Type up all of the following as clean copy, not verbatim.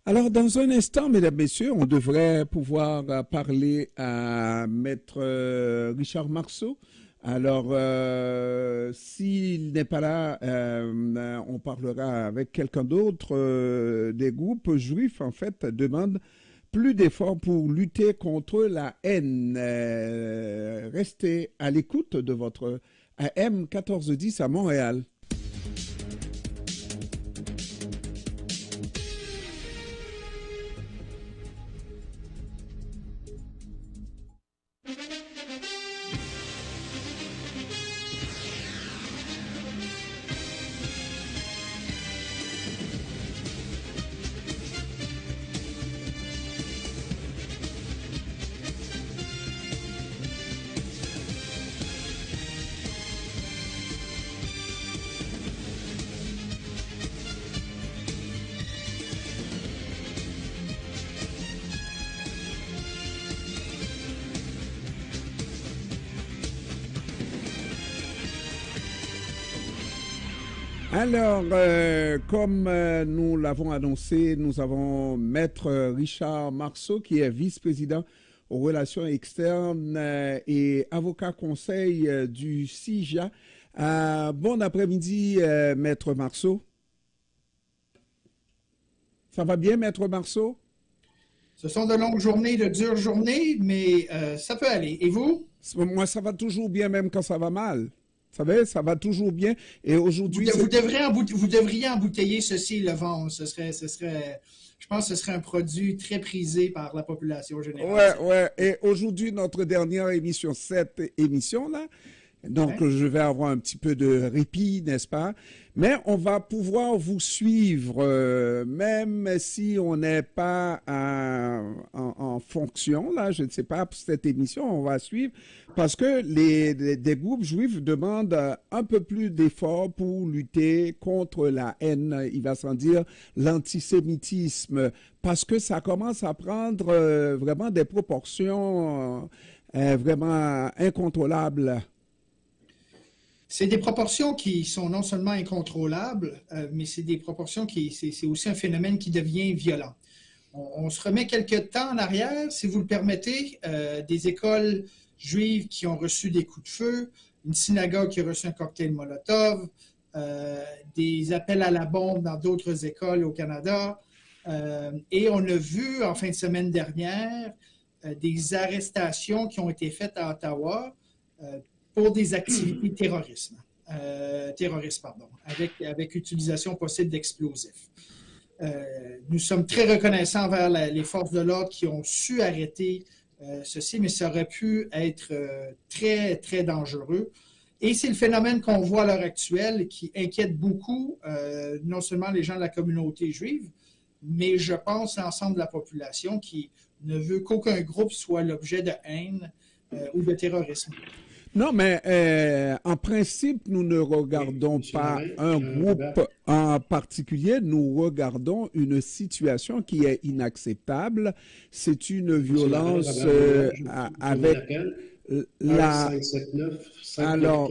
Alors, dans un instant, mesdames, messieurs, on devrait pouvoir parler à Maître Richard Marceau. Alors, s'il n'est pas là, on parlera avec quelqu'un d'autre. Des groupes juifs, en fait, demandent plus d'efforts pour lutter contre la haine. Restez à l'écoute de votre AM 1410 à Montréal. Alors, comme nous l'avons annoncé, nous avons Maître Richard Marceau, qui est vice-président aux relations externes et avocat conseil du CIJA. Bon après-midi, Maître Marceau. Ça va bien, Maître Marceau? Ce sont de longues journées, de dures journées, mais ça peut aller. Et vous? Moi, ça va toujours bien, même quand ça va mal. Vous savez, ça va toujours bien. Et aujourd'hui, vous devriez embouteiller ceci et le vendre. Je pense que ce serait un produit très prisé par la population générale. Ouais. Et aujourd'hui, notre dernière émission, cette émission-là, donc, je vais avoir un petit peu de répit, n'est-ce pas? Mais on va pouvoir vous suivre, même si on n'est pas en fonction, là, je ne sais pas, pour cette émission, on va suivre, parce que des groupes juifs demandent un peu plus d'efforts pour lutter contre la haine, il va sans dire l'antisémitisme, parce que ça commence à prendre vraiment des proportions vraiment incontrôlables. C'est des proportions qui sont non seulement incontrôlables, mais c'est des proportions c'est aussi un phénomène qui devient violent. On se remet quelques temps en arrière, si vous le permettez, des écoles juives qui ont reçu des coups de feu, une synagogue qui a reçu un cocktail Molotov, des appels à la bombe dans d'autres écoles au Canada. Et on a vu en fin de semaine dernière des arrestations qui ont été faites à Ottawa pour des activités terroristes, avec utilisation possible d'explosifs. Nous sommes très reconnaissants envers les forces de l'ordre qui ont su arrêter ceci, mais ça aurait pu être très, très dangereux. Et c'est le phénomène qu'on voit à l'heure actuelle qui inquiète beaucoup, non seulement les gens de la communauté juive, mais je pense l'ensemble de la population qui ne veut qu'aucun groupe soit l'objet de haine ou de terrorisme. Non, mais en principe, nous ne regardons pas un groupe en particulier, nous regardons une situation qui est inacceptable. C'est une violence avec la... Alors,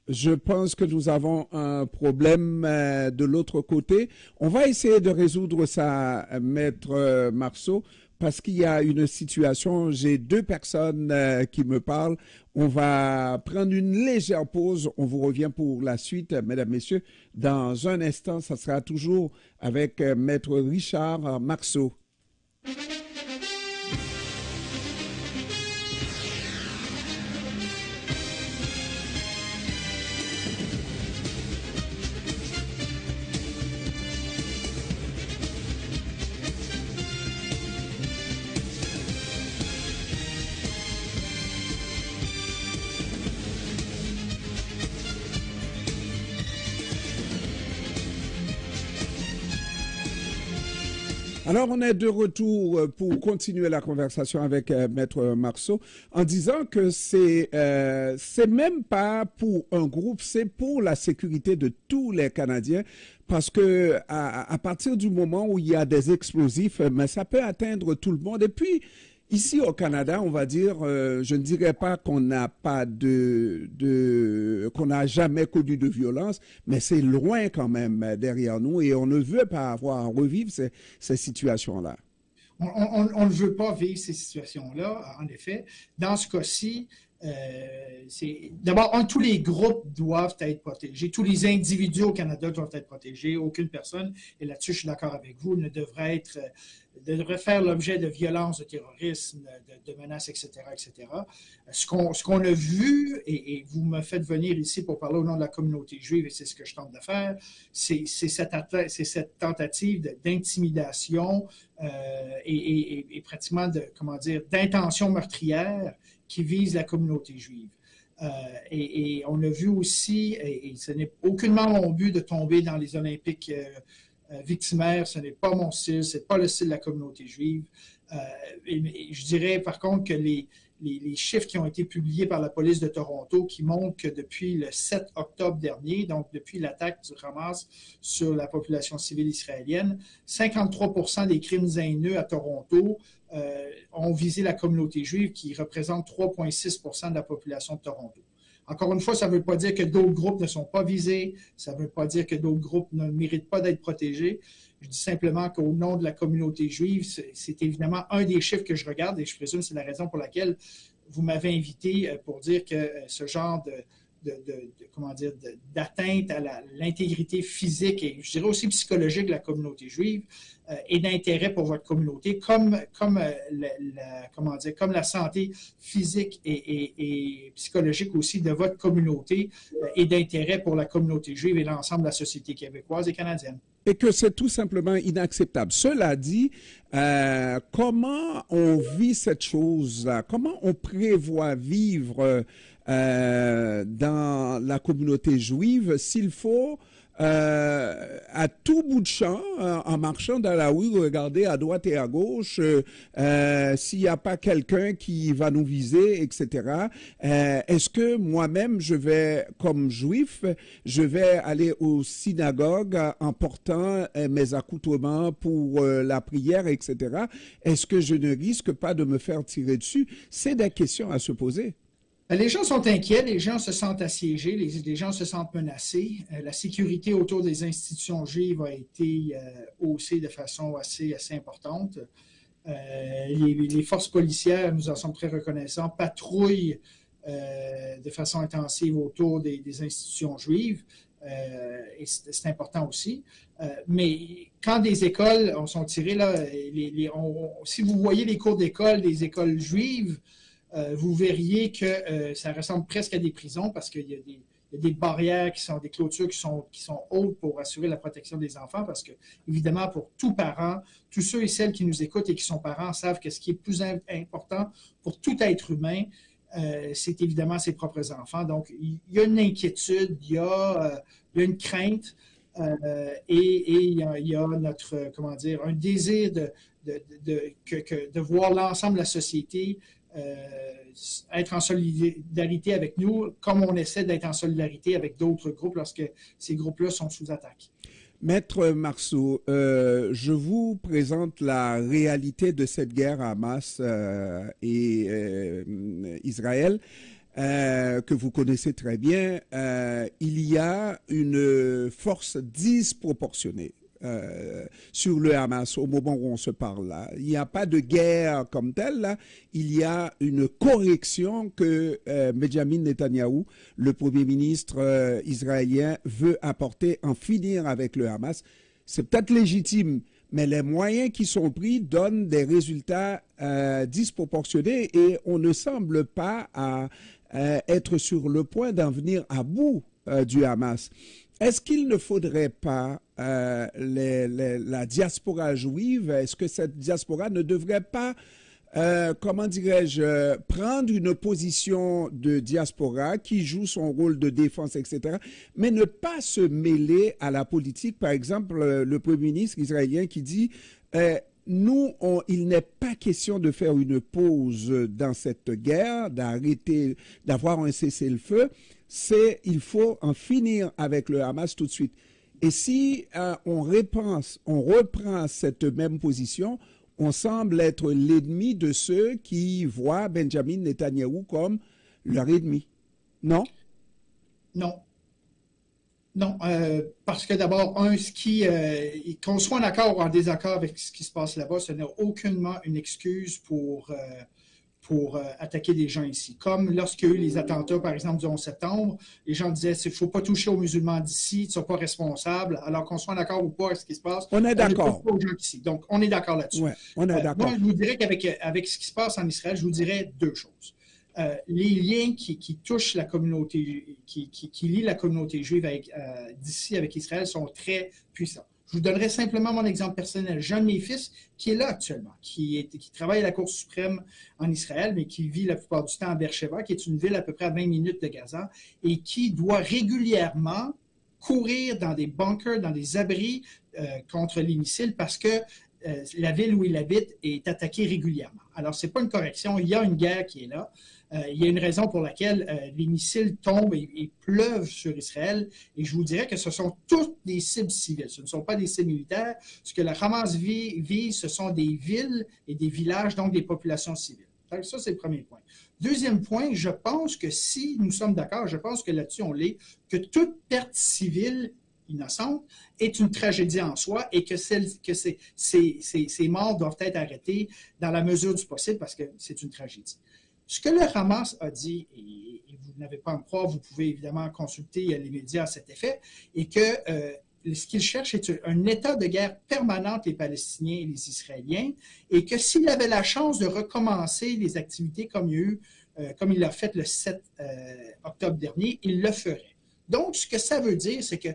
je pense que nous avons un problème de l'autre côté. On va essayer de résoudre ça, Maître Marceau, parce qu'il y a une situation, j'ai deux personnes qui me parlent. On va prendre une légère pause. On vous revient pour la suite, mesdames, messieurs. Dans un instant, ça sera toujours avec Maître Richard Marceau. Alors, on est de retour pour continuer la conversation avec Maître Marceau en disant que c'est même pas pour un groupe, c'est pour la sécurité de tous les Canadiens parce que à partir du moment où il y a des explosifs, mais ça peut atteindre tout le monde. Et puis, Ici au Canada, on va dire, je ne dirais pas qu'on n'a pas qu'on n'a jamais connu de violence, mais c'est loin quand même derrière nous et on ne veut pas avoir à revivre ces situations-là. On ne veut pas vivre ces situations-là, en effet. Dans ce cas-ci, d'abord, tous les groupes doivent être protégés. Tous les individus au Canada doivent être protégés. Aucune personne, et là-dessus, je suis d'accord avec vous, ne devrait faire l'objet de violences, de terrorisme, de menaces, etc., etc. Ce qu'on a vu, et vous me faites venir ici pour parler au nom de la communauté juive, et c'est ce que je tente de faire, c'est cette tentative d'intimidation et pratiquement d'intention meurtrière qui vise la communauté juive. Et on a vu aussi, et ce n'est aucunement mon but de tomber dans les Olympiques victimaires, ce n'est pas mon style, ce n'est pas le style de la communauté juive. Et je dirais par contre que les chiffres qui ont été publiés par la police de Toronto qui montrent que depuis le 7 octobre dernier, donc depuis l'attaque du Hamas sur la population civile israélienne, 53% des crimes haineux à Toronto ont visé la communauté juive qui représente 3,6% de la population de Toronto. Encore une fois, ça ne veut pas dire que d'autres groupes ne sont pas visés, ça ne veut pas dire que d'autres groupes ne méritent pas d'être protégés. Je dis simplement qu'au nom de la communauté juive, c'est évidemment un des chiffres que je regarde et je présume que c'est la raison pour laquelle vous m'avez invité pour dire que ce genre d'atteinte à l'intégrité physique et je dirais aussi psychologique de la communauté juive est d'intérêt pour votre communauté, comme la santé physique et psychologique aussi de votre communauté est d'intérêt pour la communauté juive et l'ensemble de la société québécoise et canadienne. Et que c'est tout simplement inacceptable. Cela dit, comment on vit cette chose-là? Comment on prévoit vivre dans la communauté juive s'il faut à tout bout de champ, en marchant dans la rue, regarder à droite et à gauche s'il n'y a pas quelqu'un qui va nous viser, etc. Est-ce que moi-même, comme juif, je vais aller aux synagogues en portant mes accoutrements pour la prière, etc. Est-ce que je ne risque pas de me faire tirer dessus? C'est des questions à se poser. Les gens sont inquiets, les gens se sentent assiégés, les gens se sentent menacés. La sécurité autour des institutions juives a été haussée de façon assez importante. Les forces policières, nous en sommes très reconnaissants, patrouillent de façon intensive autour des institutions juives. Et c'est important aussi. Mais quand des écoles sont tirées, là, si vous voyez les cours d'école des écoles juives, vous verriez que ça ressemble presque à des prisons parce qu'il y a des barrières des clôtures qui sont hautes pour assurer la protection des enfants parce que, évidemment, pour tout parent, tous ceux et celles qui nous écoutent et qui sont parents savent que ce qui est plus important pour tout être humain, c'est évidemment ses propres enfants. Donc, il y a une inquiétude, il y a une crainte et il y a un désir de voir l'ensemble de la société être en solidarité avec nous, comme on essaie d'être en solidarité avec d'autres groupes lorsque ces groupes-là sont sous attaque. Maître Marceau, je vous présente la réalité de cette guerre Hamas et Israël. Que vous connaissez très bien, il y a une force disproportionnée sur le Hamas au moment où on se parle là. Il n'y a pas de guerre comme telle là. Il y a une correction que Benjamin Netanyahou, le Premier ministre israélien, veut apporter, en finir avec le Hamas. C'est peut-être légitime, mais les moyens qui sont pris donnent des résultats disproportionnés et on ne semble pas être sur le point d'en venir à bout du Hamas. Est-ce qu'il ne faudrait pas la diaspora juive, est-ce que cette diaspora ne devrait pas, comment dirais-je, prendre une position de diaspora qui joue son rôle de défense, etc., mais ne pas se mêler à la politique? Par exemple, le Premier ministre israélien qui dit il n'est pas question de faire une pause dans cette guerre, d'arrêter, d'avoir un cessez-le-feu. Il faut en finir avec le Hamas tout de suite. Et si on reprend cette même position, on semble être l'ennemi de ceux qui voient Benjamin Netanyahou comme leur ennemi. Non? Non. Non, parce que d'abord, qu'on soit en accord ou en désaccord avec ce qui se passe là-bas, ce n'est aucunement une excuse pour attaquer des gens ici. Comme lorsqu'il y a eu les attentats, par exemple, du 11 septembre, les gens disaient il ne faut pas toucher aux musulmans d'ici, ils ne sont pas responsables. Alors qu'on soit en accord ou pas avec ce qui se passe, on est d'accord. Aux gens ici. Donc, on est d'accord là-dessus. Ouais, on est d'accord. Moi, je vous dirais qu'avec ce qui se passe en Israël, je vous dirais deux choses. Les liens qui touchent la communauté, qui lient la communauté juive d'ici avec Israël sont très puissants. Je vous donnerai simplement mon exemple personnel. J'ai un de mes fils qui est là actuellement, qui travaille à la Cour suprême en Israël, mais qui vit la plupart du temps à Beersheba, qui est une ville à peu près à 20 minutes de Gaza, et qui doit régulièrement courir dans des bunkers, dans des abris contre les missiles parce que la ville où il habite est attaquée régulièrement. Alors, ce n'est pas une correction, il y a une guerre qui est là. Il y a une raison pour laquelle les missiles tombent et pleuvent sur Israël. Et je vous dirais que ce sont toutes des cibles civiles. Ce ne sont pas des cibles militaires. Ce que le Hamas vise, ce sont des villes et des villages, donc des populations civiles. Donc, ça, c'est le premier point. Deuxième point, je pense que si nous sommes d'accord, je pense que là-dessus, on l'est, que toute perte civile innocente est une tragédie en soi et que ces morts doivent être arrêtés dans la mesure du possible parce que c'est une tragédie. Ce que le Hamas a dit, et vous n'avez pas à me croire, vous pouvez évidemment consulter les médias à cet effet, et que ce qu'ils cherchent est un état de guerre permanent entre les Palestiniens et les Israéliens, et que s'il avait la chance de recommencer les activités comme il l'a fait le 7 octobre dernier, il le ferait. Donc, ce que ça veut dire, c'est que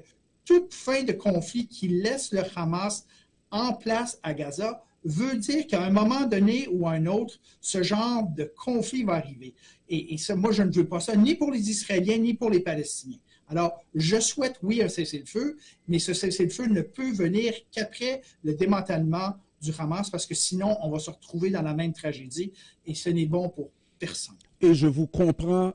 toute fin de conflit qui laisse le Hamas en place à Gaza veut dire qu'à un moment donné ou à un autre, ce genre de conflit va arriver. Et ça, moi, je ne veux pas ça, ni pour les Israéliens, ni pour les Palestiniens. Alors, je souhaite, oui, un cessez-le-feu, mais ce cessez-le-feu ne peut venir qu'après le démantèlement du Hamas, parce que sinon, on va se retrouver dans la même tragédie, et ce n'est bon pour personne. Et je vous comprends,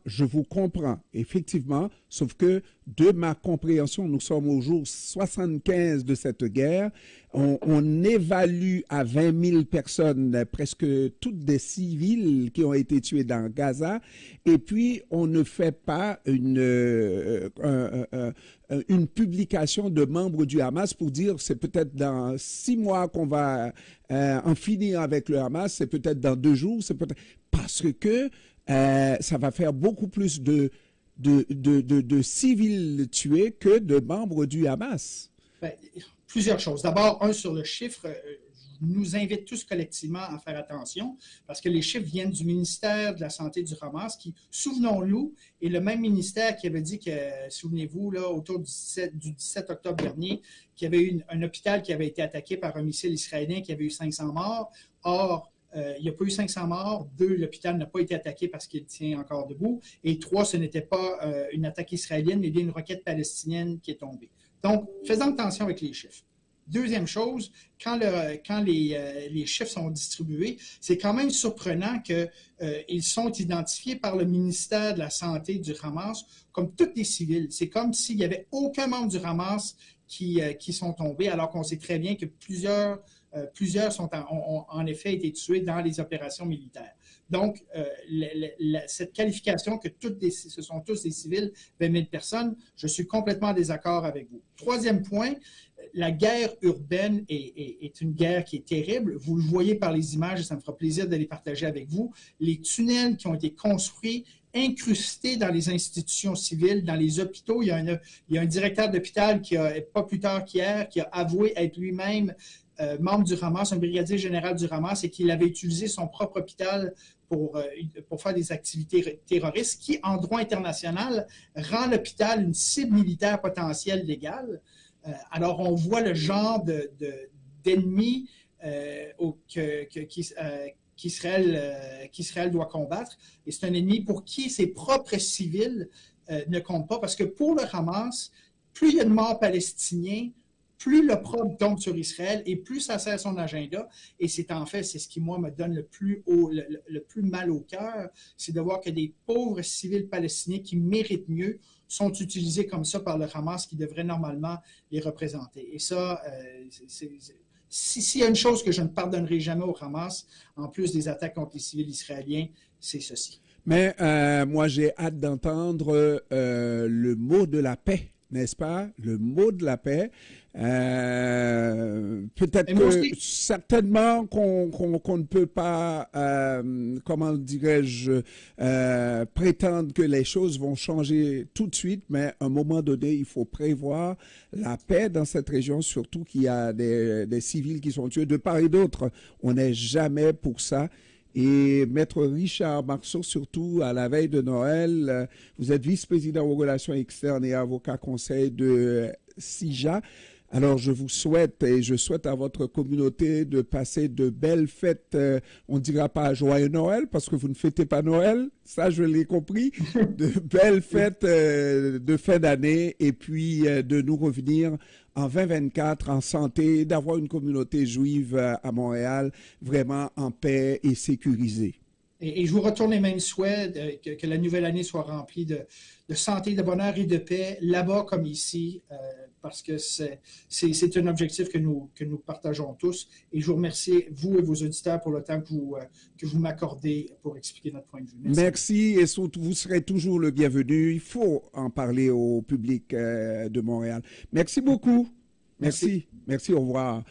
effectivement, sauf que de ma compréhension, nous sommes au jour 75 de cette guerre, on évalue à 20 000 personnes, presque toutes des civils qui ont été tués dans Gaza, et puis on ne fait pas une publication de membres du Hamas pour dire c'est peut-être dans 6 mois qu'on va en finir avec le Hamas, c'est peut-être dans 2 jours, c'est peut-être parce que ça va faire beaucoup plus de civils tués que de membres du Hamas. Bien, plusieurs choses. D'abord, sur le chiffre, je nous invite tous collectivement à faire attention parce que les chiffres viennent du ministère de la Santé du Hamas qui, souvenons-nous, est le même ministère qui avait dit que, souvenez-vous, là, autour du 17 octobre dernier, qu'il y avait eu un hôpital qui avait été attaqué par un missile israélien qui avait eu 500 morts. Or, il n'y a pas eu 500 morts. 2, l'hôpital n'a pas été attaqué parce qu'il tient encore debout. Et 3, ce n'était pas une attaque israélienne, mais bien une roquette palestinienne qui est tombée. Donc, faisons attention avec les chiffres. Deuxième chose, quand les chiffres sont distribués, c'est quand même surprenant qu'ils sont identifiés par le ministère de la Santé du Hamas comme tous des civils. C'est comme s'il n'y avait aucun membre du Hamas qui sont tombés, alors qu'on sait très bien que plusieurs ont en effet été tués dans les opérations militaires. Donc, cette qualification que ce sont tous des civils, 20 000 personnes, je suis complètement en désaccord avec vous. Troisième point, la guerre urbaine est une guerre qui est terrible. Vous le voyez par les images et ça me fera plaisir de les partager avec vous. Les tunnels qui ont été construits, incrustés dans les institutions civiles, dans les hôpitaux. Il y a un directeur d'hôpital qui pas plus tard qu'hier, qui a avoué être lui-même membre du Hamas, un brigadier général du Hamas, et qu'il avait utilisé son propre hôpital pour faire des activités terroristes, qui, en droit international, rend l'hôpital une cible militaire potentielle légale. Alors, on voit le genre d'ennemis qu'Israël doit combattre. Et c'est un ennemi pour qui ses propres civils ne comptent pas, parce que pour le Hamas, plus il y a de morts palestiniens, plus l'opprobre tombe sur Israël et plus ça sert son agenda. Et c'est ce qui, moi, me donne le plus mal au cœur, c'est de voir que des pauvres civils palestiniens qui méritent mieux sont utilisés comme ça par le Hamas qui devrait normalement les représenter. Et ça, s'il y a une chose que je ne pardonnerai jamais au Hamas, en plus des attaques contre les civils israéliens, c'est ceci. Mais moi, j'ai hâte d'entendre le mot de la paix, n'est-ce pas? Le mot de la paix. Peut-être que certainement qu'on ne peut pas, comment dirais-je, prétendre que les choses vont changer tout de suite, mais à un moment donné, il faut prévoir la paix dans cette région, surtout qu'il y a des civils qui sont tués de part et d'autre. On n'est jamais pour ça. Et Maître Richard Marceau, surtout à la veille de Noël, vous êtes vice-président aux relations externes et avocat conseil de CIJA. Alors, je vous souhaite et je souhaite à votre communauté de passer de belles fêtes. On ne dira pas joyeux Noël parce que vous ne fêtez pas Noël. Ça, je l'ai compris. De belles fêtes de fin d'année et puis de nous revenir en 2024 en santé, d'avoir une communauté juive à Montréal vraiment en paix et sécurisée. Et je vous retourne les mêmes souhaits, que la nouvelle année soit remplie de santé, de bonheur et de paix, là-bas comme ici, parce que c'est un objectif que nous partageons tous. Et je vous remercie, vous et vos auditeurs, pour le temps que vous m'accordez pour expliquer notre point de vue. Merci et surtout, vous serez toujours le bienvenu. Il faut en parler au public de Montréal. Merci beaucoup. Merci. Merci, au revoir.